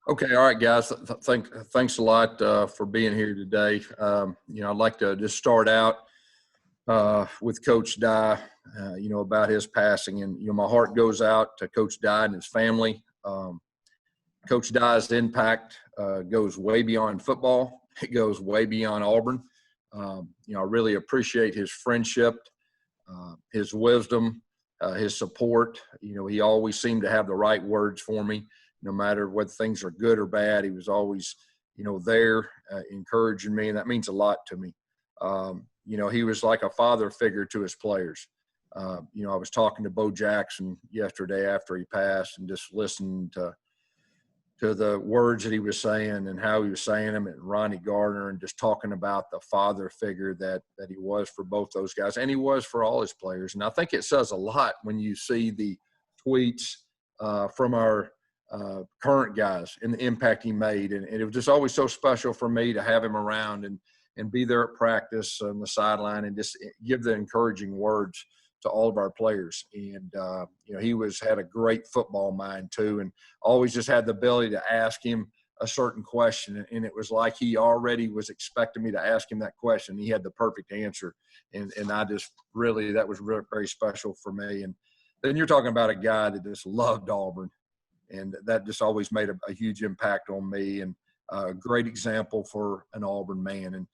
Okay, all right, guys. Thanks a lot for being here today. I'd like to just start out with Coach Dye, about his passing. And, my heart goes out to Coach Dye and his family. Coach Dye's impact goes way beyond football. It goes way beyond Auburn. I really appreciate his friendship, his wisdom, his support. He always seemed to have the right words for me, no matter whether things are good or bad. He was always, there encouraging me, and that means a lot to me. He was like a father figure to his players. I was talking to Bo Jackson yesterday after he passed and just listened to the words that he was saying and how he was saying them, and Ronnie Gardner, and just talking about the father figure that he was for both those guys, and he was for all his players. And I think it says a lot when you see the tweets from our current guys and the impact he made. And it was just always so special for me to have him around and be there at practice on the sideline and just give the encouraging words to all of our players. And, he had a great football mind too, and always just had the ability to ask him a certain question. And it was like he already was expecting me to ask him that question. He had the perfect answer. And I just really, that was really very special for me. And then you're talking about a guy that just loved Auburn, and that just always made a huge impact on me, and a great example for an Auburn man. And,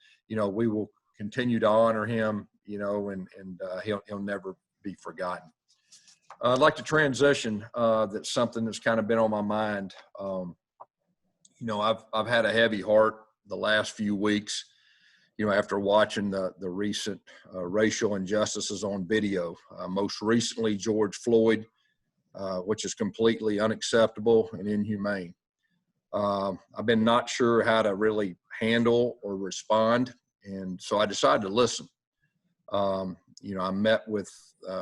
we will continue to honor him, and he'll never be forgotten. I'd like to transition. That's something that's kind of been on my mind. I've had a heavy heart the last few weeks, after watching the recent racial injustices on video. Most recently, George Floyd, which is completely unacceptable and inhumane. I've been not sure how to really handle or respond, and so I decided to listen. I met with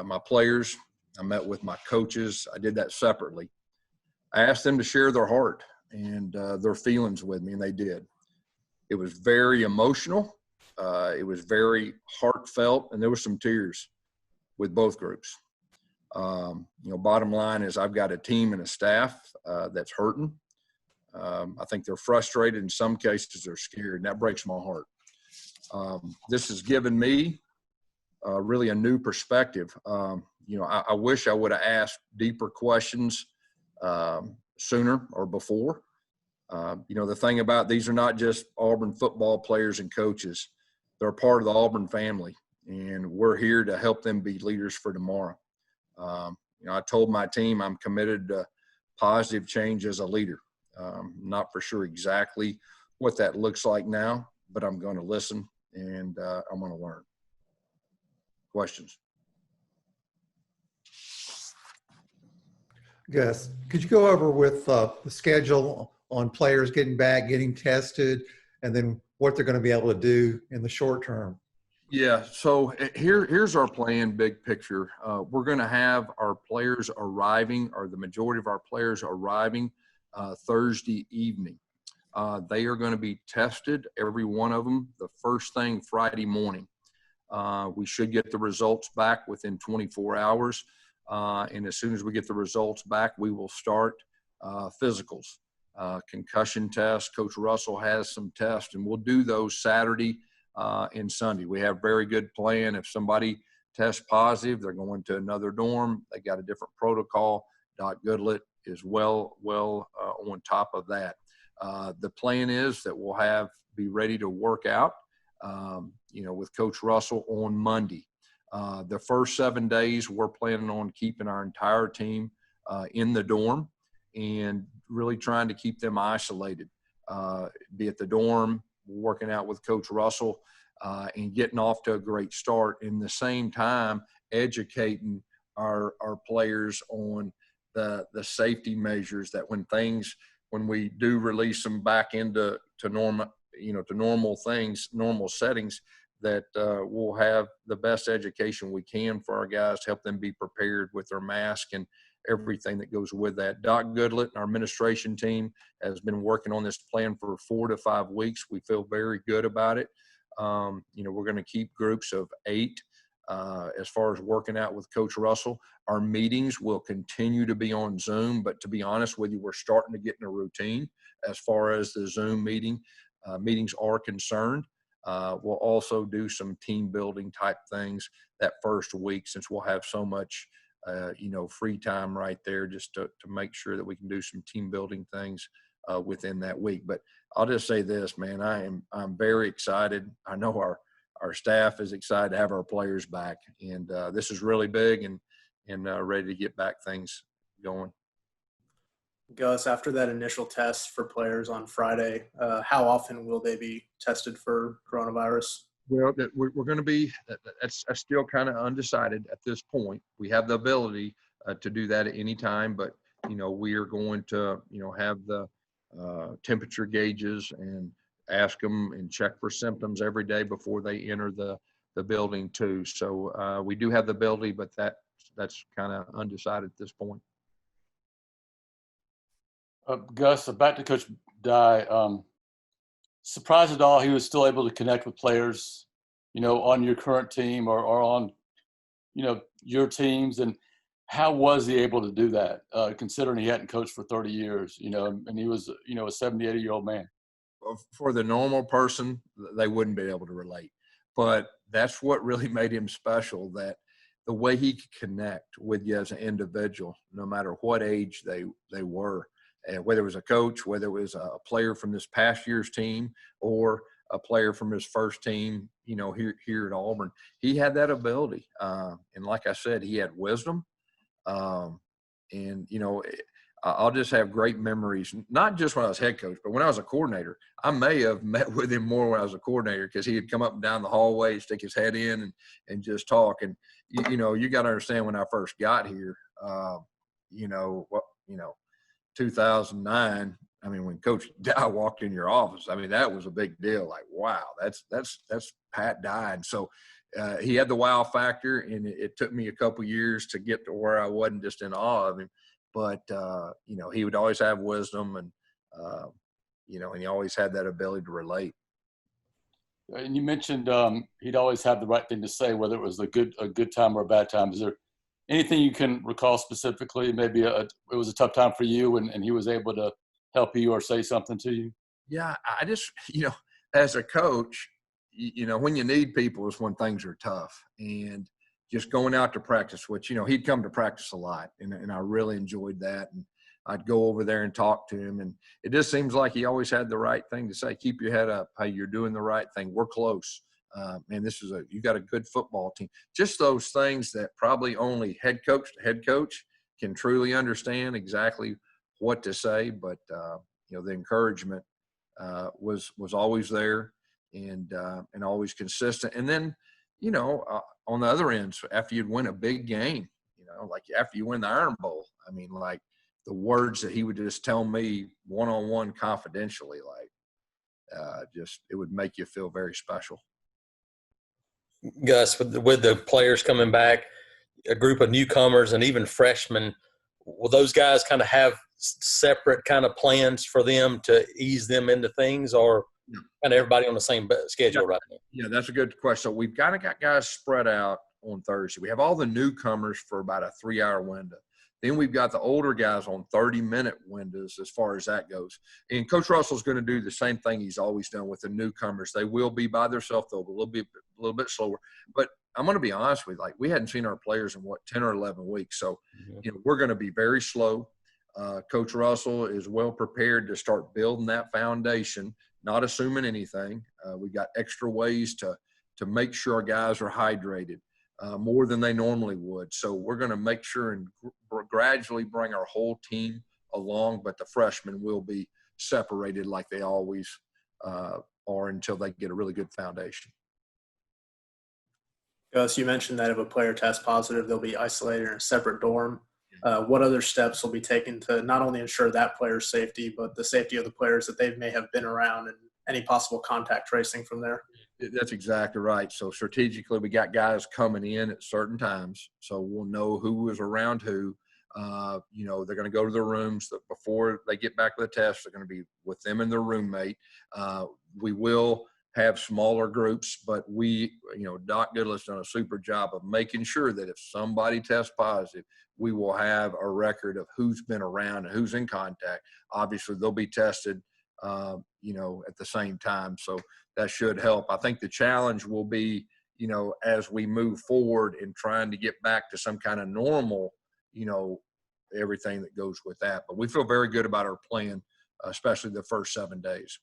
my players. I met with my coaches. I did that separately. I asked them to share their heart and their feelings with me, and they did. It was very emotional. It was very heartfelt, and there were some tears with both groups. Bottom line is I've got a team and a staff that's hurting. I think they're frustrated. In some cases, they're scared, and that breaks my heart. This has given me really a new perspective. I wish I would have asked deeper questions sooner or before. The thing about these are not just Auburn football players and coaches. They're part of the Auburn family, and we're here to help them be leaders for tomorrow. I told my team I'm committed to positive change as a leader. Not for sure exactly what that looks like now, but I'm going to listen, and I'm going to learn. Questions? Gus, could you go over with the schedule on players getting back, getting tested, and then what they're going to be able to do in the short term? Yeah, so here's our plan, big picture. We're going to have our players arriving, or the majority of our players arriving Thursday evening. They are going to be tested, every one of them, the first thing Friday morning. We should get the results back within 24 hours. And as soon as we get the results back, we will start physicals, concussion tests. Coach Russell has some tests, and we'll do those Saturday and Sunday. We have a very good plan. If somebody tests positive, they're going to another dorm. They got a different protocol. Doc Goodlett is well on top of that. The plan is that we'll be ready to work out, with Coach Russell on Monday. The first 7 days, we're planning on keeping our entire team in the dorm and really trying to keep them isolated, be at the dorm, working out with Coach Russell, and getting off to a great start. In the same time, educating our players on the safety measures, that when we do release them back into normal settings, that we'll have the best education we can for our guys to help them be prepared with their mask and everything that goes with that. Doc Goodlett and our administration team has been working on this plan for 4 to 5 weeks. We feel very good about it. We're going to keep groups of 8 as far as working out with Coach Russell. Our meetings will continue to be on Zoom, but to be honest with you, we're starting to get in a routine as far as the Zoom meetings are concerned. We'll also do some team building type things that first week, since we'll have so much, free time right there, just to make sure that we can do some team building things within that week. But I'll just say this, man, I'm very excited. I know our staff is excited to have our players back, and this is really big, and ready to get back things going. Gus, after that initial test for players on Friday, how often will they be tested for coronavirus? Well, we're going to be – that's still kind of undecided at this point. We have the ability to do that at any time, but, we are going to, have the temperature gauges and ask them and check for symptoms every day before they enter the building too. So we do have the ability, but that's kind of undecided at this point. Gus, back to Coach Dye. Surprised at all he was still able to connect with players, on your current team or on, your teams. And how was he able to do that, considering he hadn't coached for 30 years, and he was, a 70-80-year-old man? For the normal person, they wouldn't be able to relate. But that's what really made him special, that the way he could connect with you as an individual, no matter what age they were. And whether it was a coach, whether it was a player from this past year's team or a player from his first team, here at Auburn, he had that ability. And like I said, he had wisdom. I'll just have great memories, not just when I was head coach, but when I was a coordinator. I may have met with him more when I was a coordinator, because he would come up and down the hallway, stick his head in and just talk. And, you got to understand, when I first got here, 2009, I mean, when Coach Dye walked in your office, I mean, that was a big deal. Like, wow, that's Pat Dye. And so he had the wow factor, and it took me a couple years to get to where I wasn't just in awe of him. But, he would always have wisdom, and, and he always had that ability to relate. And you mentioned he'd always have the right thing to say, whether it was a good time or a bad time. Is there anything you can recall specifically? Maybe it was a tough time for you, and he was able to help you or say something to you? Yeah, I just, as a coach, when you need people is when things are tough. And just going out to practice, which, he'd come to practice a lot, and I really enjoyed that. And I'd go over there and talk to him, and it just seems like he always had the right thing to say. Keep your head up. Hey, you're doing the right thing. We're close. Man, you got a good football team. Just those things that probably only head coach to head coach can truly understand exactly what to say. But, the encouragement was always there, and always consistent. And then, on the other end, after you'd win a big game, like after you win the Iron Bowl, I mean, like the words that he would just tell me one-on-one confidentially, it would make you feel very special. Gus, with the players coming back, a group of newcomers and even freshmen, will those guys kind of have separate kind of plans for them to ease them into things, or kind of everybody on the same schedule right now? Yeah, that's a good question. So we've got guys spread out on Thursday. We have all the newcomers for about a 3-hour window. Then we've got the older guys on 30-minute windows as far as that goes. And Coach Russell's going to do the same thing he's always done with the newcomers. They will be by themselves, though, a little bit slower. But I'm going to be honest with you, we hadn't seen our players in 10 or 11 weeks. So, we're going to be very slow. Coach Russell is well prepared to start building that foundation, not assuming anything. We've got extra ways to make sure our guys are hydrated. More than they normally would. So we're going to make sure and gradually bring our whole team along, but the freshmen will be separated like they always are until they get a really good foundation. Gus, you mentioned that if a player tests positive, they'll be isolated in a separate dorm. What other steps will be taken to not only ensure that player's safety, but the safety of the players that they may have been around, and any possible contact tracing from there? That's exactly right. So strategically, we got guys coming in at certain times, so we'll know who is around who. They're going to go to their rooms before they get back to the test. They're going to be with them and their roommate. We will have smaller groups, but Doc Goodlet's done a super job of making sure that if somebody tests positive, we will have a record of who's been around and who's in contact. Obviously, they'll be tested at the same time. So that should help. I think the challenge will be, as we move forward in trying to get back to some kind of normal, everything that goes with that. But we feel very good about our plan, especially the first 7 days.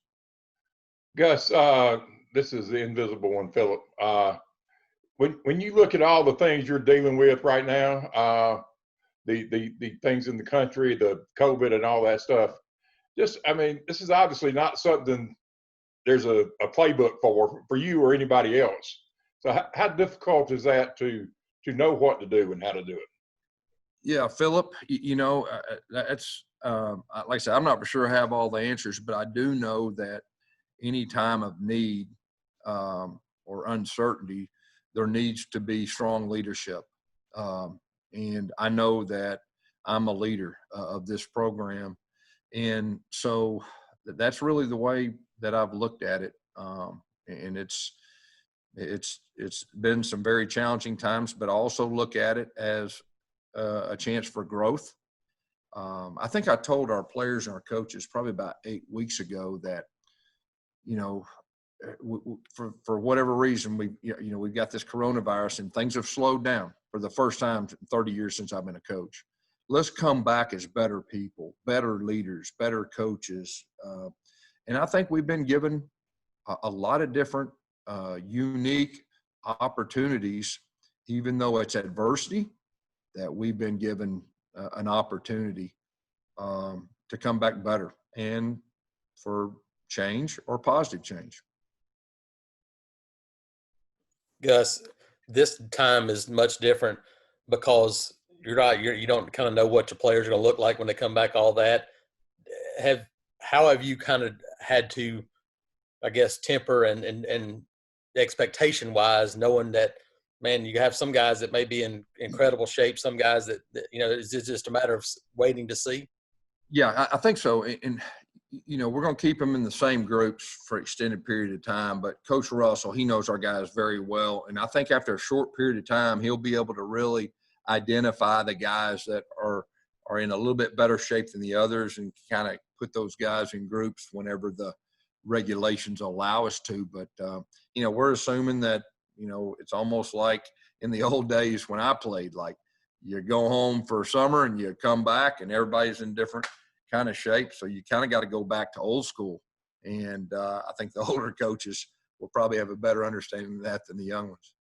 Gus, this is the invisible one, Philip. When you look at all the things you're dealing with right now, the things in the country, the COVID and all that stuff, this is obviously not something there's a playbook for you or anybody else. So how difficult is that to know what to do and how to do it? Yeah, Philip, that's like I said, I'm not for sure I have all the answers, but I do know that any time of need or uncertainty, there needs to be strong leadership. And I know that I'm a leader of this program. And so that's really the way that I've looked at it. And it's been some very challenging times, but I also look at it as a chance for growth. I think I told our players and our coaches probably about 8 weeks ago that, for whatever reason, we've got this coronavirus and things have slowed down for the first time in 30 years since I've been a coach. Let's come back as better people, better leaders, better coaches. And I think we've been given a lot of different unique opportunities, even though it's adversity, that we've been given an opportunity to come back better and for change or positive change. Gus, this time is much different because you're right. You don't kind of know what your players are going to look like when they come back. All that. How have you kind of had to, I guess, temper and expectation wise, knowing that, man, you have some guys that may be in incredible shape, some guys that it's just a matter of waiting to see. Yeah, I think so. And we're going to keep them in the same groups for extended period of time. But Coach Russell, he knows our guys very well. And I think after a short period of time, he'll be able to really identify the guys that are in a little bit better shape than the others and kind of put those guys in groups whenever the regulations allow us to. But, we're assuming that, it's almost like in the old days when I played, like you go home for summer and you come back and everybody's in different kind of shape. So you kind of got to go back to old school. And I think the older coaches will probably have a better understanding of that than the young ones.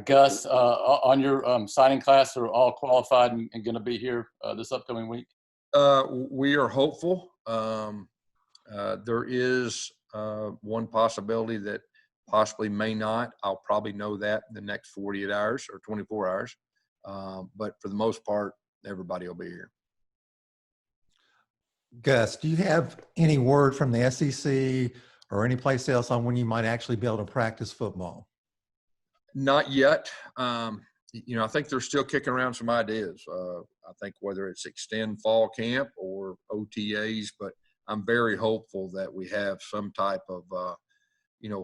Gus, on your signing class, are all qualified and going to be here this upcoming week? We are hopeful. There is one possibility that possibly may not. I'll probably know that in the next 48 hours or 24 hours. But for the most part, everybody will be here. Gus, do you have any word from the SEC or any place else on when you might actually be able to practice football? Not yet. I think they're still kicking around some ideas. I think whether it's extend fall camp or OTAs, but I'm very hopeful that we have some type of,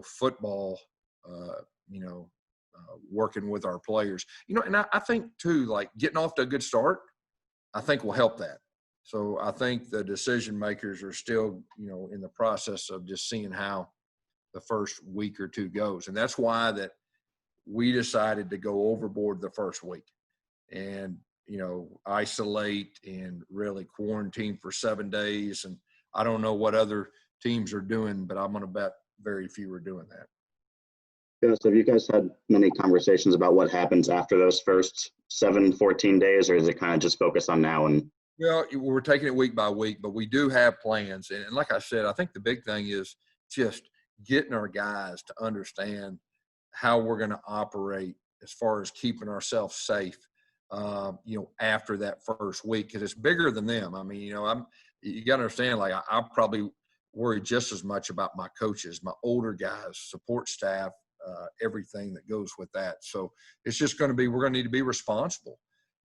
football, working with our players. And I think too, like getting off to a good start, I think will help that. So I think the decision makers are still, in the process of just seeing how the first week or two goes. And that's why that we decided to go overboard the first week and, isolate and really quarantine for 7 days. And I don't know what other teams are doing, but I'm going to bet very few are doing that. Yes, have you guys had many conversations about what happens after those first 14 days, or is it kind of just focused on now? And Well, we're taking it week by week, but we do have plans. And like I said, I think the big thing is just getting our guys to understand how we're going to operate as far as keeping ourselves safe, after that first week, because it's bigger than them. I mean, you got to understand, like I probably worry just as much about my coaches, my older guys, support staff, everything that goes with that. So it's just going to be, we're going to need to be responsible.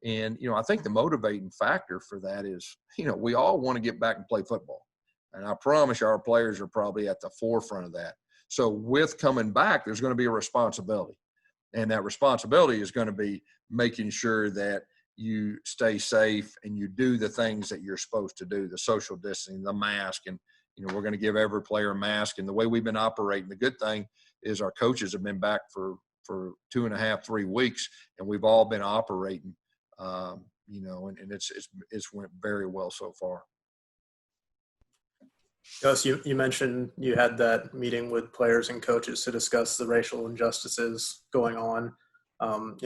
And, I think the motivating factor for that is, we all want to get back and play football. And I promise you our players are probably at the forefront of that. So with coming back, there's going to be a responsibility. And that responsibility is going to be making sure that, you stay safe and you do the things that you're supposed to do, the social distancing, the mask, and we're going to give every player a mask. And the way we've been operating, the good thing is our coaches have been back for 2.5, 3 weeks, and we've all been operating, and it's went very well so far. Gus, you mentioned you had that meeting with players and coaches to discuss the racial injustices going on.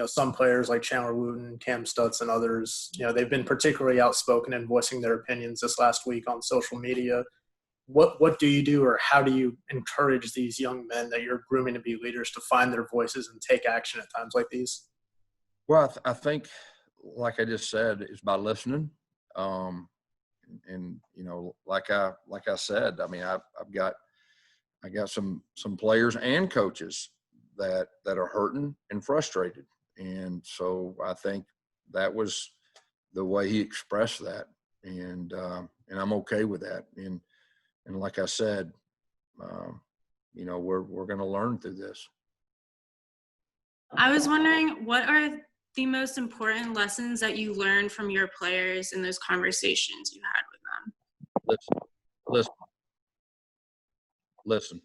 Some players like Chandler Wooten, Cam Stutz, and others, they've been particularly outspoken in voicing their opinions this last week on social media. What do you do, or how do you encourage these young men that you're grooming to be leaders to find their voices and take action at times like these? Well, I think, like I just said, is by listening. Like I said, I mean, I got some players and coaches that are hurting and frustrated, and so I think that was the way he expressed that, and I'm okay with that. And like I said, we're going to learn through this. I was wondering, what are the most important lessons that you learned from your players in those conversations you had with them? Listen.